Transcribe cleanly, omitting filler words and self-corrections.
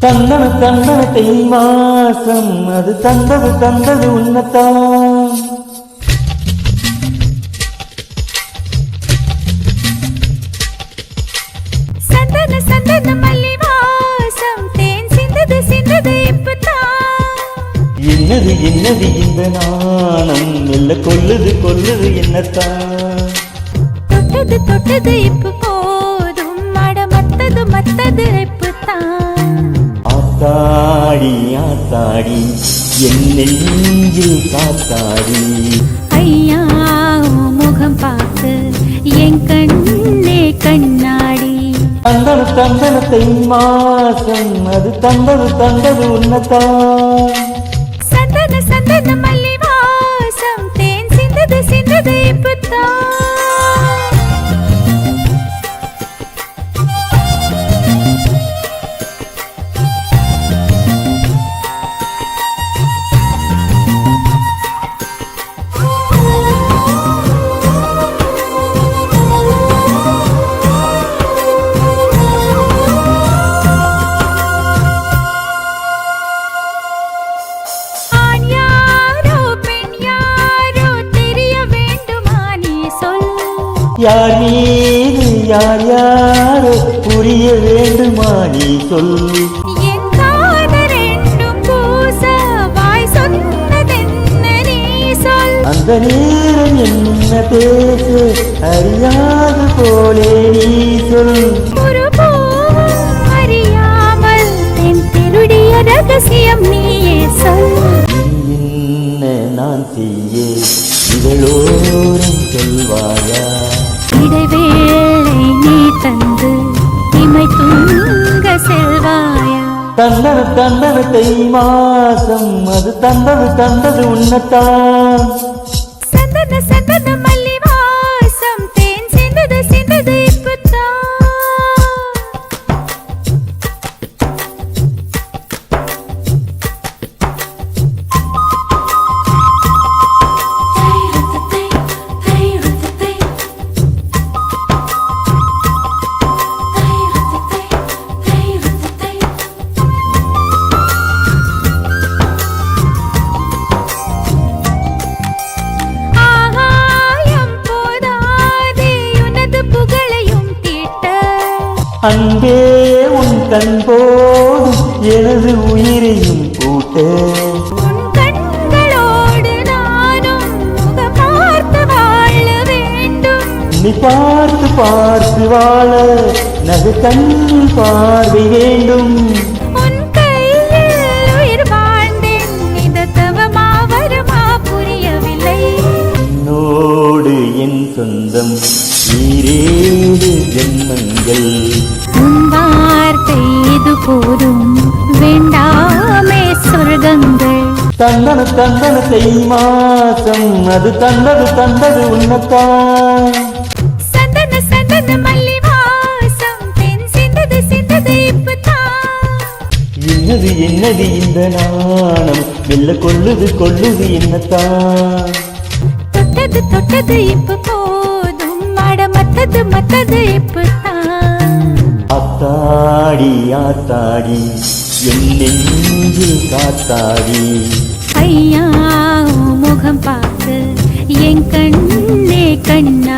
தந்தன தந்தன தை மாசம் அது தந்தது தந்தது உன்னத்தான். சந்தன சந்தன மல்லி வாசம் தேன் சிந்தது சிந்தது இப்பதான். என்னது என்னது இந்த நாணம் மெல்ல கொல்லுது கொல்லுது என்னத்தான். தொட்டது தொட்டது இப்ப போதும் மட மத்தது மத்தது இப்பதான். ஆத்தாடி ஆத்தாடி என் நெஞ்சில் காத்தாடி. ஐயா முகம் பார்த்து என் கண்ணே கண்ணாடி. தந்தன தந்தன தை மாசம் அது தந்தது தந்தது உன்னத்தான். சந்தன சந்தன மல்லி வாசம் தேன் சிந்தது சிந்தது இப்பதான். யார் மீது யார் யாரோ புரிய வேண்டுமா நீ சொல். என் காதரெண்டும் பூச வாய் சொன்னதென்ன நீ சொல். அந்த நேரம் என்ன பேச அறியாது போலே நீ சொல். ஒரு பூவும் அறியாமல் என் திருடிய ரகசியம் நீயே சொல். என்ன நான் செய்ய இதழோரம் சொல்வாயா. இடைவேளை நீ தந்து இமை தூங்க செல்வாயா. தந்தன தந்தன தை மாசம் அது தந்தது தந்தது உன்னத்தான். சந்தன சந்தன மல்லி வாசம் தேன் சிந்தது சிந்தது இப்பதான். அன்பே உன் கண் போதும் எனது உயிரையும் கூட்ட. உன் கண்களோடு நானும் முகம் பார்த்து வாழ வேண்டும். நீ பார்த்து பார்த்து வாழ நகு கண் பார்வை வேண்டும். உன் கையில் உயிர் வாழ்ந்தேன் இது தவமா வருமா புரியவில்லை. என்னோடு என் சொந்தம் ஈரேழு ஜென்மங்கள். உன் வார்த்தை இது போதும் வேண்டாமே சொர்க்கங்கள். தந்தன தந்தன தை மாசம் அது தந்தது தந்தது உன்னத்தான். சந்தன சந்தன மல்லி வாசம் தென் சிந்தது சிந்தது இப்பதான். என்னது என்னது இந்த நாணம் மெல்ல கொல்லுது கொல்லுது என்னத்தான். தொட்டது தொட்டது இப்ப போதும் மட மத்தது மத்தது இப்பதான். ஆத்தாடி ஆத்தாடி என் நெஞ்சில் காத்தாடி. ஐயா முகம் பார்த்து என் கண்ணே கண்ணா.